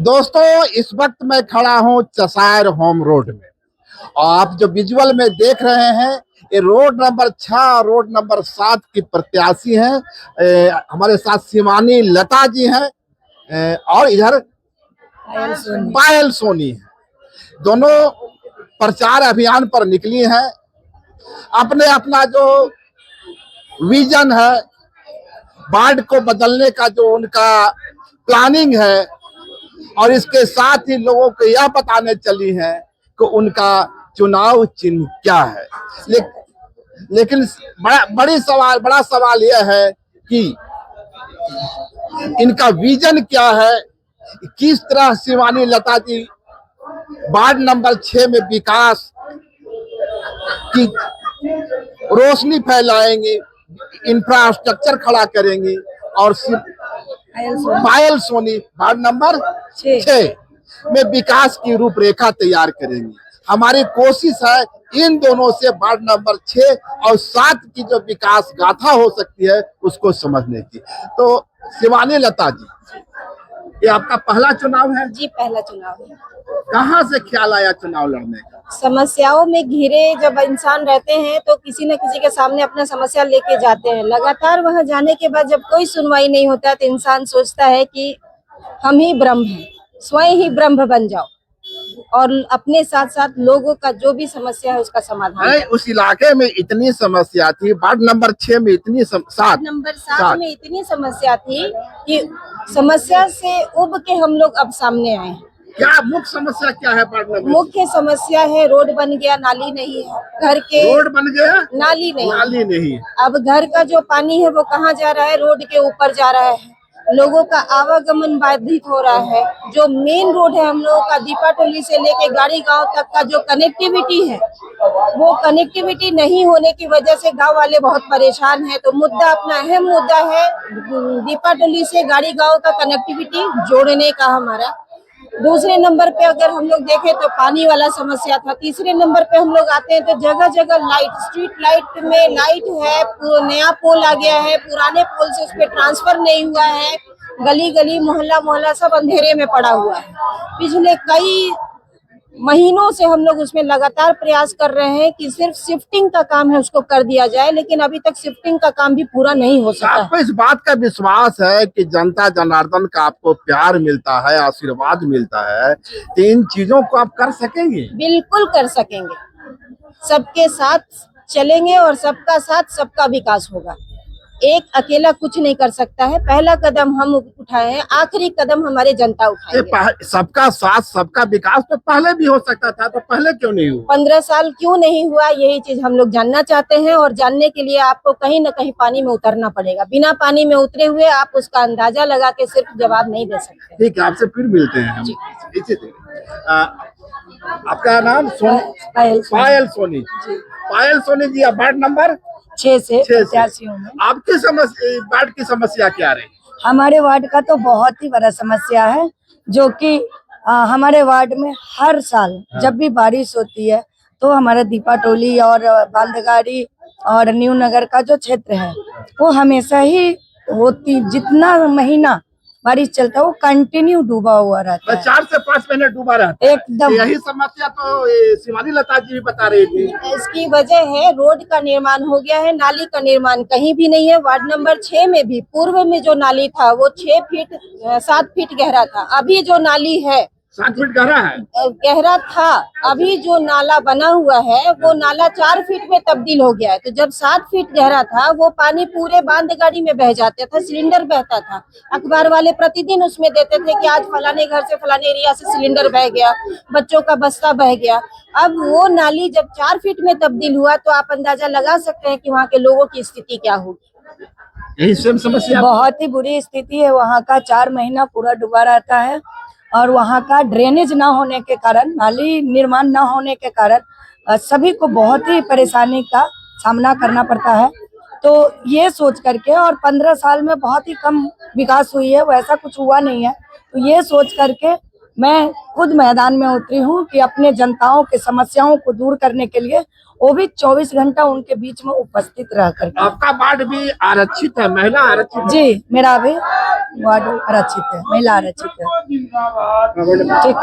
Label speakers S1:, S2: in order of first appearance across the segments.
S1: दोस्तों, इस वक्त मैं खड़ा हूं चसायर होम रोड में। और आप जो विजुअल में देख रहे हैं, ये रोड नंबर 6 और रोड नंबर 7 की प्रत्याशी हैं। हमारे साथ शिवानी लता जी हैं और इधर पायल सोनी है। दोनों प्रचार अभियान पर निकली हैं। अपने अपना जो विजन है, वार्ड को बदलने का जो उनका प्लानिंग है, और इसके साथ ही लोगों को यह बताने चली हैं कि उनका चुनाव चिन्ह क्या है। लेकिन बड़ा सवाल यह है कि इनका विजन क्या है, किस तरह शिवानी लता जी वार्ड नंबर 6 में विकास की रोशनी फैलाएंगी, इंफ्रास्ट्रक्चर खड़ा करेंगी, और पायल सोनी वार्ड नंबर 6 में विकास की रूपरेखा तैयार करेंगी। हमारी कोशिश है इन दोनों से वार्ड नंबर 6 और 7 की जो विकास गाथा हो सकती है उसको समझने की। तो शिवानी लता जी, ये आपका पहला चुनाव है?
S2: जी, पहला चुनाव है।
S1: कहाँ से ख्याल आया चुनाव लड़ने का?
S2: समस्याओं में घिरे जब इंसान रहते हैं तो किसी न किसी के सामने अपना समस्या लेके जाते हैं। लगातार वहां जाने के बाद जब कोई सुनवाई नहीं होता है तो इंसान सोचता है कि हम ही ब्रह्म हैं, स्वयं ही ब्रह्म बन जाओ और अपने साथ साथ लोगों का जो भी समस्या है उसका समाधान।
S1: उस इलाके में इतनी समस्या थी, वार्ड नंबर 6 में इतनी 7
S2: नंबर 7 में इतनी समस्या थी कि समस्या से उब के हम लोग अब सामने आए हैं।
S1: क्या मुख्य समस्या क्या है वार्ड नंबर?
S2: मुख्य समस्या है रोड बन गया, नाली नहीं है। घर के
S1: रोड बन गया,
S2: नाली
S1: नहीं।
S2: अब घर का जो पानी है वो कहाँ जा रहा है? रोड के ऊपर जा रहा है। लोगों का आवागमन बाधित हो रहा है। जो मेन रोड है हम लोगों का, दीपा टोली से लेके गाड़ी गांव तक का जो कनेक्टिविटी है, वो कनेक्टिविटी नहीं होने की वजह से गांव वाले बहुत परेशान हैं। तो मुद्दा, अपना अहम मुद्दा है दीपा टोली से गाड़ी गांव का कनेक्टिविटी जोड़ने का हमारा। दूसरे नंबर पे अगर हम लोग देखें तो पानी वाला समस्या था। तीसरे नंबर पे हम लोग आते हैं तो जगह जगह लाइट, स्ट्रीट लाइट में लाइट है, नया पोल आ गया है, पुराने पोल से उस पे ट्रांसफर नहीं हुआ है। गली गली, मोहल्ला मोहल्ला सब अंधेरे में पड़ा हुआ है। पिछले कई महीनों से हम लोग उसमें लगातार प्रयास कर रहे हैं कि सिर्फ शिफ्टिंग का काम है उसको कर दिया जाए, लेकिन अभी तक शिफ्टिंग का काम भी पूरा नहीं हो सका।
S1: आपको इस बात का विश्वास है कि जनता जनार्दन का आपको प्यार मिलता है, आशीर्वाद मिलता है, तो इन चीजों को आप कर सकेंगे?
S2: बिल्कुल कर सकेंगे। सबके साथ चलेंगे और सबका साथ सबका विकास होगा। एक अकेला कुछ नहीं कर सकता है। पहला कदम हम उठाए हैं, आखिरी कदम हमारे जनता उठाएंगे।
S1: सबका साथ सबका विकास तो पहले भी हो सकता था, तो पहले क्यों नहीं हुआ?
S2: 15 साल क्यों नहीं हुआ, यही चीज हम लोग जानना चाहते हैं। और जानने के लिए आपको कहीं न कहीं पानी में उतरना पड़ेगा। बिना पानी में उतरे हुए आप उसका अंदाजा लगा के सिर्फ जवाब नहीं दे सकते।
S1: ठीक है, आपसे फिर मिलते हैं हम। आपका नाम? पायल सोनी। पायल सोनी जी, आप वार्ड नंबर
S2: 6 से प्रत्याशी हूँ।
S1: आपकी समस्या, वार्ड की समस्या क्या रही?
S3: हमारे वार्ड का तो बहुत ही बड़ा समस्या है, जो कि हमारे वार्ड में हर साल जब भी बारिश होती है तो हमारा दीपा टोली और बांदगाड़ी और न्यू नगर का जो क्षेत्र है वो हमेशा ही होती, जितना महीना बारिश चलता है वो कंटिन्यू डूबा हुआ रहता है।
S1: 4 से 5 महीने डूबा रहता है
S3: एकदम।
S1: यही समस्या तो शिवानी लता जी भी बता रही थी।
S2: इसकी वजह है रोड का निर्माण हो गया है, नाली का निर्माण कहीं भी नहीं है। वार्ड नंबर 6 में भी पूर्व में जो नाली था वो 7 फीट गहरा था। अभी जो नाली है
S1: 7 फीट गहरा है,
S2: गहरा था। अभी जो नाला बना हुआ है वो नाला 4 फीट में तब्दील हो गया है। तो जब 7 फीट गहरा था वो पानी पूरे बांध गाड़ी में बह जाता था, सिलेंडर बहता था। अखबार वाले प्रतिदिन उसमें देते थे कि आज फलाने घर से, फलाने एरिया से सिलेंडर बह गया, बच्चों का बस्ता बह गया। अब वो नाली जब 4 फीट में तब्दील हुआ तो आप अंदाजा लगा सकते हैं कि वहाँ के लोगों की स्थिति क्या होगी।
S1: यही सेम समस्या,
S3: बहुत ही बुरी स्थिति है। वहाँ का 4 महीना पूरा डूबा रहता है और वहाँ का ड्रेनेज ना होने के कारण, नाली निर्माण ना होने के कारण सभी को बहुत ही परेशानी का सामना करना पड़ता है। तो ये सोच करके, और 15 साल में बहुत ही कम विकास हुई है, वैसा कुछ हुआ नहीं है। तो ये सोच करके मैं खुद मैदान में उतरी हूँ कि अपने जनताओं के समस्याओं को दूर करने के लिए वो भी 24 घंटा उनके बीच में उपस्थित रह करके।
S1: आपका वार्ड भी आरक्षित है, महिला आरक्षित है?
S3: जी, मेरा भी वार्ड आरक्षित है, महिला आरक्षित है। ठीक।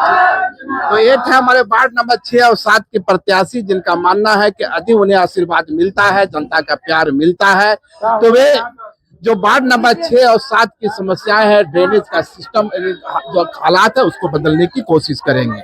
S1: तो एक है हमारे वार्ड नंबर 6 और 7 के प्रत्याशी, जिनका मानना है कि अधिक उन्हें आशीर्वाद मिलता है, जनता का प्यार मिलता है। तो वे जो वार्ड नंबर 6 और 7 की समस्याएं है, ड्रेनेज का सिस्टम, जो हालात है, उसको बदलने की कोशिश करेंगे।